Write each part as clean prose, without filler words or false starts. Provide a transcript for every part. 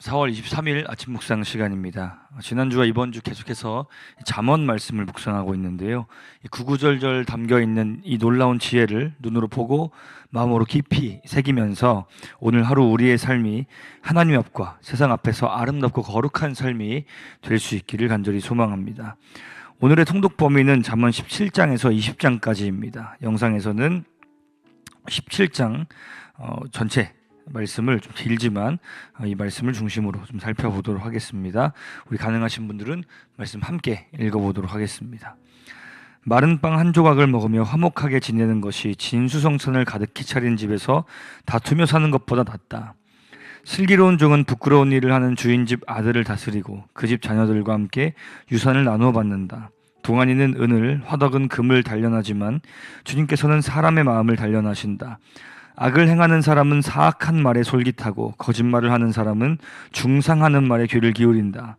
4월 23일 아침 묵상 시간입니다. 지난주와 이번 주 계속해서 잠언 말씀을 묵상하고 있는데요. 이 구구절절 담겨 있는 이 놀라운 지혜를 눈으로 보고 마음으로 깊이 새기면서 오늘 하루 우리의 삶이 하나님 앞과 세상 앞에서 아름답고 거룩한 삶이 될 수 있기를 간절히 소망합니다. 오늘의 통독 범위는 잠언 17장에서 20장까지입니다. 영상에서는 17장 전체 말씀을 좀 길지만 이 말씀을 중심으로 좀 살펴보도록 하겠습니다. 우리 가능하신 분들은 말씀 함께 읽어보도록 하겠습니다. 마른 빵 한 조각을 먹으며 화목하게 지내는 것이 진수성찬을 가득히 차린 집에서 다투며 사는 것보다 낫다. 슬기로운 종은 부끄러운 일을 하는 주인 집 아들을 다스리고 그 집 자녀들과 함께 유산을 나누어 받는다. 동안이는 은을, 화덕은 금을 단련하지만 주님께서는 사람의 마음을 단련하신다. 악을 행하는 사람은 사악한 말에 솔깃하고 거짓말을 하는 사람은 중상하는 말에 귀를 기울인다.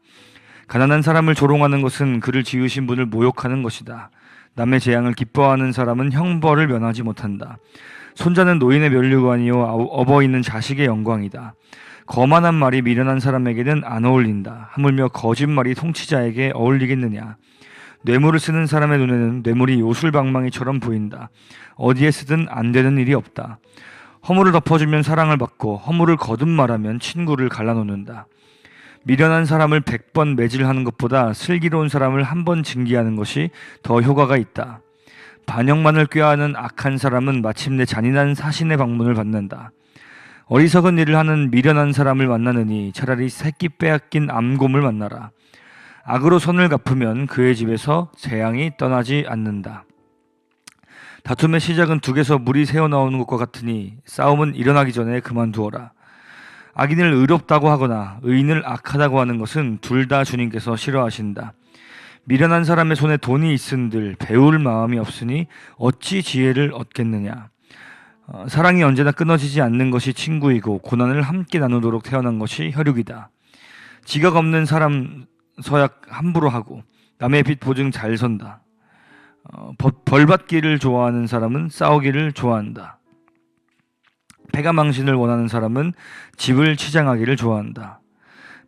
가난한 사람을 조롱하는 것은 그를 지으신 분을 모욕하는 것이다. 남의 재앙을 기뻐하는 사람은 형벌을 면하지 못한다. 손자는 노인의 면류관이요 어버이는 자식의 영광이다. 거만한 말이 미련한 사람에게는 안 어울린다. 하물며 거짓말이 통치자에게 어울리겠느냐. 뇌물을 쓰는 사람의 눈에는 뇌물이 요술방망이처럼 보인다. 어디에 쓰든 안 되는 일이 없다. 허물을 덮어주면 사랑을 받고 허물을 거듭말하면 친구를 갈라놓는다. 미련한 사람을 100번 매질하는 것보다 슬기로운 사람을 한 번 징계하는 것이 더 효과가 있다. 반역만을 꾀하는 악한 사람은 마침내 잔인한 사신의 방문을 받는다. 어리석은 일을 하는 미련한 사람을 만나느니 차라리 새끼 빼앗긴 암곰을 만나라. 악으로 선을 갚으면 그의 집에서 재앙이 떠나지 않는다. 다툼의 시작은 둑에서 물이 새어나오는 것과 같으니 싸움은 일어나기 전에 그만두어라. 악인을 의롭다고 하거나 의인을 악하다고 하는 것은 둘 다 주님께서 싫어하신다. 미련한 사람의 손에 돈이 있은들 배울 마음이 없으니 어찌 지혜를 얻겠느냐. 사랑이 언제나 끊어지지 않는 것이 친구이고 고난을 함께 나누도록 태어난 것이 혈육이다. 지각 없는 사람 서약 함부로 하고 남의 빚 보증 잘 선다. 벌받기를 좋아하는 사람은 싸우기를 좋아한다. 패가망신을 원하는 사람은 집을 치장하기를 좋아한다.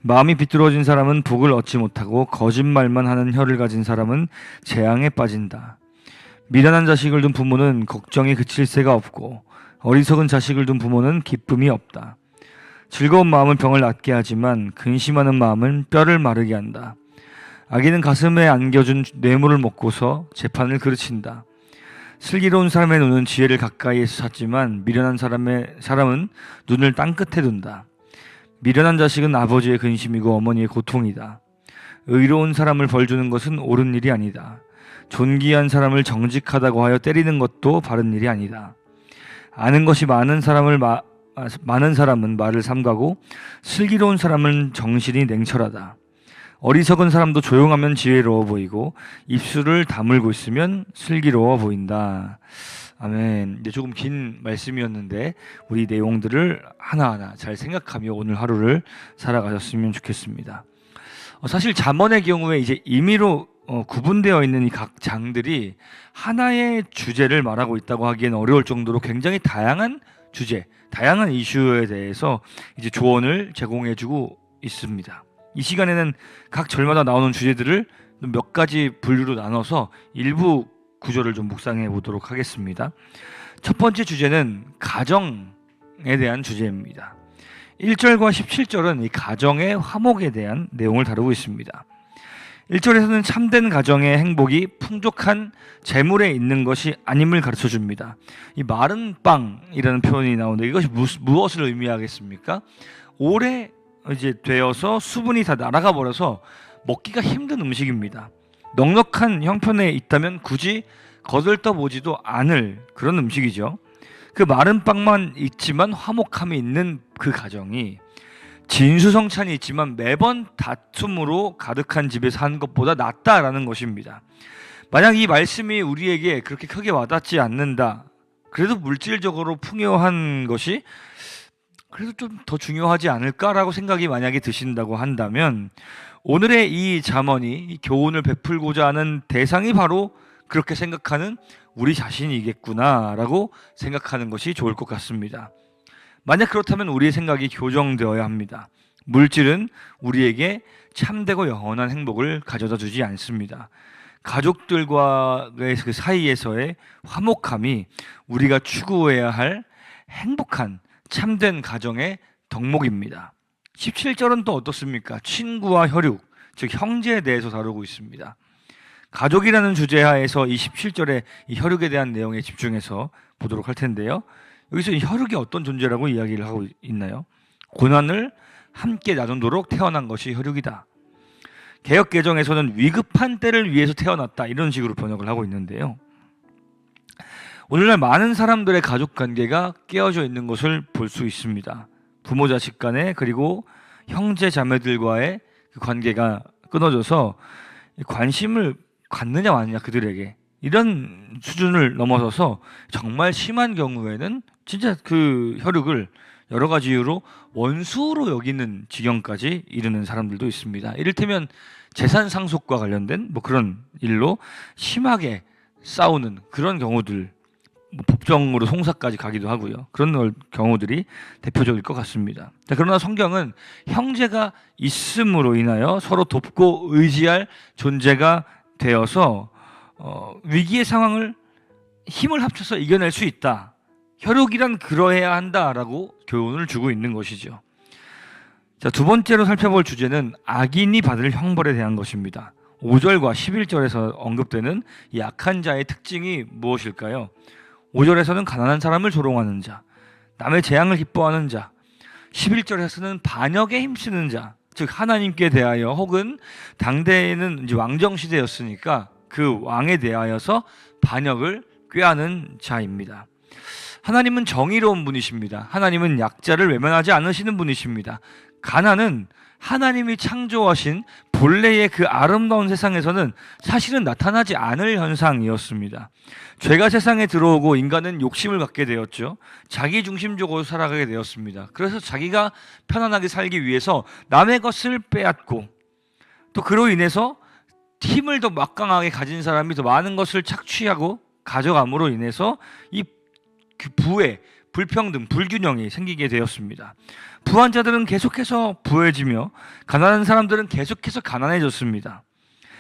마음이 비뚤어진 사람은 복을 얻지 못하고 거짓말만 하는 혀를 가진 사람은 재앙에 빠진다. 미련한 자식을 둔 부모는 걱정이 그칠 새가 없고 어리석은 자식을 둔 부모는 기쁨이 없다. 즐거운 마음은 병을 낫게 하지만 근심하는 마음은 뼈를 마르게 한다. 악인은 가슴에 안겨준 뇌물을 먹고서 재판을 그르친다. 슬기로운 사람의 눈은 지혜를 가까이에서 찾지만 미련한 사람은 눈을 땅끝에 둔다. 미련한 자식은 아버지의 근심이고 어머니의 고통이다. 의로운 사람을 벌주는 것은 옳은 일이 아니다. 존귀한 사람을 정직하다고 하여 때리는 것도 바른 일이 아니다. 아는 것이 많은 사람은 말을 삼가고 슬기로운 사람은 정신이 냉철하다. 어리석은 사람도 조용하면 지혜로워 보이고 입술을 다물고 있으면 슬기로워 보인다. 아멘. 이제 조금 긴 말씀이었는데 우리 내용들을 하나하나 잘 생각하며 오늘 하루를 살아가셨으면 좋겠습니다. 사실 잠언의 경우에 이제 임의로 구분되어 있는 이 각 장들이 하나의 주제를 말하고 있다고 하기엔 어려울 정도로 굉장히 다양한 주제, 다양한 이슈에 대해서 이제 조언을 제공해주고 있습니다. 이 시간에는 각 절마다 나오는 주제들을 몇 가지 분류로 나눠서 일부 구조를 좀 묵상해 보도록 하겠습니다. 첫 번째 주제는 가정에 대한 주제입니다. 1절과 17절은 이 가정의 화목에 대한 내용을 다루고 있습니다. 1절에서는 참된 가정의 행복이 풍족한 재물에 있는 것이 아님을 가르쳐 줍니다. 이 마른 빵이라는 표현이 나오는데 이것이 무엇을 의미하겠습니까? 오래 이제 되어서 수분이 다 날아가 버려서 먹기가 힘든 음식입니다. 넉넉한 형편에 있다면 굳이 거들떠보지도 않을 그런 음식이죠. 그 마른 빵만 있지만 화목함이 있는 그 가정이 진수성찬이 있지만 매번 다툼으로 가득한 집에 사는 것보다 낫다라는 것입니다. 만약 이 말씀이 우리에게 그렇게 크게 와닿지 않는다, 그래도 물질적으로 풍요한 것이 그래도 좀 더 중요하지 않을까라고 생각이 만약에 드신다고 한다면 오늘의 이 잠언이 이 교훈을 베풀고자 하는 대상이 바로 그렇게 생각하는 우리 자신이겠구나라고 생각하는 것이 좋을 것 같습니다. 만약 그렇다면 우리의 생각이 교정되어야 합니다. 물질은 우리에게 참되고 영원한 행복을 가져다 주지 않습니다. 가족들과의 그 사이에서의 화목함이 우리가 추구해야 할 행복한 참된 가정의 덕목입니다. 17절은 또 어떻습니까? 친구와 혈육, 즉 형제에 대해서 다루고 있습니다. 가족이라는 주제하에서 이 17절의 이 혈육에 대한 내용에 집중해서 보도록 할 텐데요. 여기서 이 혈육이 어떤 존재라고 이야기를 하고 있나요? 고난을 함께 나누도록 태어난 것이 혈육이다. 개역 개정에서는 위급한 때를 위해서 태어났다, 이런 식으로 번역을 하고 있는데요. 오늘날 많은 사람들의 가족 관계가 깨어져 있는 것을 볼 수 있습니다. 부모 자식 간에, 그리고 형제 자매들과의 그 관계가 끊어져서 관심을 갖느냐 마느냐, 그들에게 이런 수준을 넘어서서 정말 심한 경우에는 진짜 그 혈육을 여러 가지 이유로 원수로 여기는 지경까지 이르는 사람들도 있습니다. 이를테면 재산 상속과 관련된 뭐 그런 일로 심하게 싸우는 그런 경우들, 뭐 법정으로 송사까지 가기도 하고요. 그런 경우들이 대표적일 것 같습니다. 자, 그러나 성경은 형제가 있음으로 인하여 서로 돕고 의지할 존재가 되어서 위기의 상황을 힘을 합쳐서 이겨낼 수 있다. 혈육이란 그러해야 한다라고 교훈을 주고 있는 것이죠. 자, 두 번째로 살펴볼 주제는 악인이 받을 형벌에 대한 것입니다. 5절과 11절에서 언급되는 이 악한 자의 특징이 무엇일까요? 5절에서는 가난한 사람을 조롱하는 자, 남의 재앙을 기뻐하는 자, 11절에서는 반역에 힘쓰는 자, 즉 하나님께 대하여, 혹은 당대에는 이제 왕정 시대였으니까 그 왕에 대하여서 반역을 꾀하는 자입니다. 하나님은 정의로운 분이십니다. 하나님은 약자를 외면하지 않으시는 분이십니다. 가난은 하나님이 창조하신 본래의 그 아름다운 세상에서는 사실은 나타나지 않을 현상이었습니다. 죄가 세상에 들어오고 인간은 욕심을 갖게 되었죠. 자기 중심적으로 살아가게 되었습니다. 그래서 자기가 편안하게 살기 위해서 남의 것을 빼앗고, 또 그로 인해서 힘을 더 막강하게 가진 사람이 더 많은 것을 착취하고 가져감으로 인해서 이 부의 불평등, 불균형이 생기게 되었습니다. 부한 자들은 계속해서 부해지며 가난한 사람들은 계속해서 가난해졌습니다.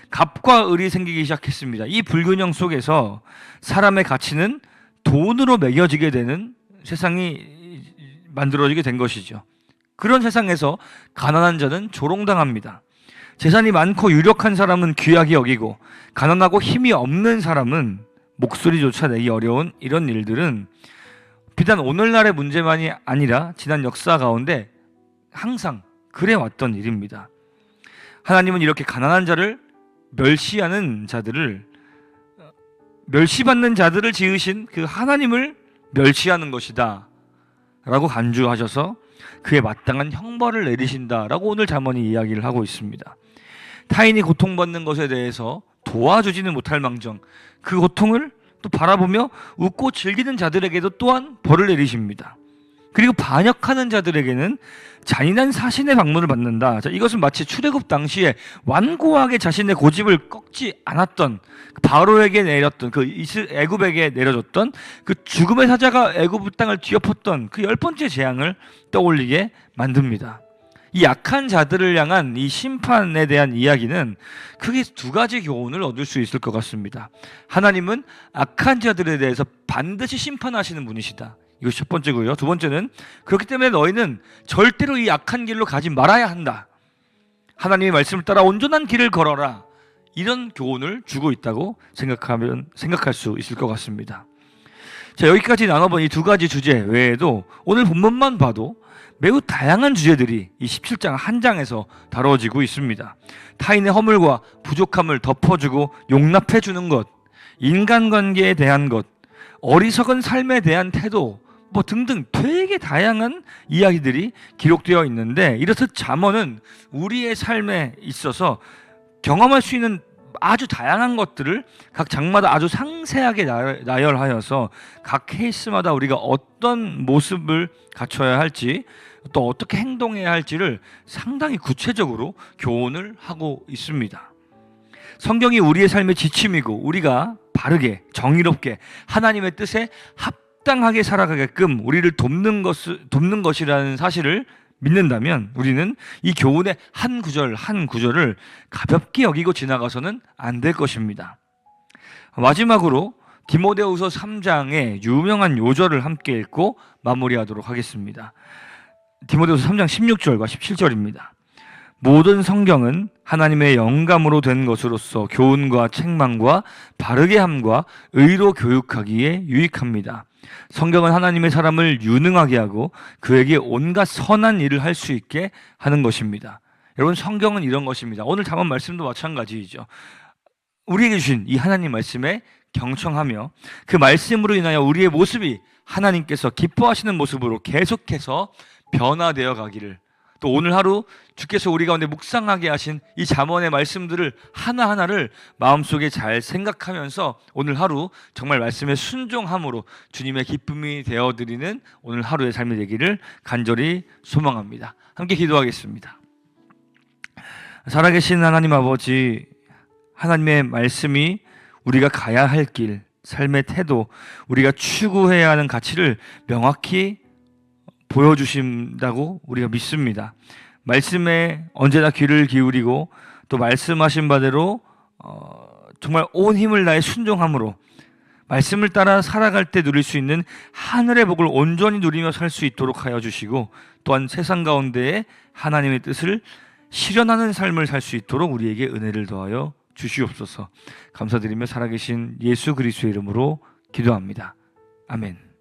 갑과 을이 생기기 시작했습니다. 이 불균형 속에서 사람의 가치는 돈으로 매겨지게 되는 세상이 만들어지게 된 것이죠. 그런 세상에서 가난한 자는 조롱당합니다. 재산이 많고 유력한 사람은 귀하게 여기고, 가난하고 힘이 없는 사람은 목소리조차 내기 어려운 이런 일들은 비단 오늘날의 문제만이 아니라 지난 역사 가운데 항상 그래왔던 일입니다. 하나님은 이렇게 가난한 자를 멸시하는 자들을, 멸시받는 자들을 지으신 그 하나님을 멸시하는 것이다 라고 간주하셔서 그에 마땅한 형벌을 내리신다 라고 오늘 잠언이 이야기를 하고 있습니다. 타인이 고통받는 것에 대해서 도와주지는 못할 망정 그 고통을 또 바라보며 웃고 즐기는 자들에게도 또한 벌을 내리십니다. 그리고 반역하는 자들에게는 잔인한 사신의 방문을 받는다. 자, 이것은 마치 출애굽 당시에 완고하게 자신의 고집을 꺾지 않았던 바로에게 내렸던 그 애굽에게 내려줬던 그 죽음의 사자가 애굽 땅을 뒤엎었던 그 10번째 재앙을 떠올리게 만듭니다. 이 악한 자들을 향한 이 심판에 대한 이야기는 크게 두 가지 교훈을 얻을 수 있을 것 같습니다. 하나님은 악한 자들에 대해서 반드시 심판하시는 분이시다. 이것이 첫 번째고요. 두 번째는 그렇기 때문에 너희는 절대로 이 악한 길로 가지 말아야 한다. 하나님의 말씀을 따라 온전한 길을 걸어라. 이런 교훈을 주고 있다고 생각할 수 있을 것 같습니다. 자, 여기까지 나눠본 이 두 가지 주제 외에도 오늘 본문만 봐도 매우 다양한 주제들이 이 17장 한 장에서 다뤄지고 있습니다. 타인의 허물과 부족함을 덮어주고 용납해주는 것, 인간관계에 대한 것, 어리석은 삶에 대한 태도, 뭐 등등 되게 다양한 이야기들이 기록되어 있는데, 이렇듯 잠언은 우리의 삶에 있어서 경험할 수 있는 아주 다양한 것들을 각 장마다 아주 상세하게 나열하여서 각 케이스마다 우리가 어떤 모습을 갖춰야 할지, 또 어떻게 행동해야 할지를 상당히 구체적으로 교훈을 하고 있습니다. 성경이 우리의 삶의 지침이고, 우리가 바르게 정의롭게 하나님의 뜻에 합당하게 살아가게끔 우리를 돕는 것이라는 사실을 믿는다면 우리는 이 교훈의 한 구절 한 구절을 가볍게 여기고 지나가서는 안 될 것입니다. 마지막으로 디모데후서 3장의 유명한 요절을 함께 읽고 마무리하도록 하겠습니다. 디모데후서 3장 16절과 17절입니다. 모든 성경은 하나님의 영감으로 된 것으로서 교훈과 책망과 바르게 함과 의로 교육하기에 유익합니다. 성경은 하나님의 사람을 유능하게 하고 그에게 온갖 선한 일을 할 수 있게 하는 것입니다. 여러분, 성경은 이런 것입니다. 오늘 잠언 말씀도 마찬가지이죠. 우리에게 주신 이 하나님 말씀에 경청하며 그 말씀으로 인하여 우리의 모습이 하나님께서 기뻐하시는 모습으로 계속해서 변화되어 가기를, 또 오늘 하루 주께서 우리 가운데 묵상하게 하신 이 잠언의 말씀들을 하나하나를 마음속에 잘 생각하면서 오늘 하루 정말 말씀에 순종함으로 주님의 기쁨이 되어드리는 오늘 하루의 삶이 되기를 간절히 소망합니다. 함께 기도하겠습니다. 살아계신 하나님 아버지, 하나님의 말씀이 우리가 가야 할 길, 삶의 태도, 우리가 추구해야 하는 가치를 명확히 보여주신다고 우리가 믿습니다. 말씀에 언제나 귀를 기울이고 또 말씀하신 바대로 정말 온 힘을 다해 순종함으로 말씀을 따라 살아갈 때 누릴 수 있는 하늘의 복을 온전히 누리며 살 수 있도록 하여 주시고, 또한 세상 가운데에 하나님의 뜻을 실현하는 삶을 살 수 있도록 우리에게 은혜를 더하여 주시옵소서. 감사드리며 살아계신 예수 그리스도의 이름으로 기도합니다. 아멘.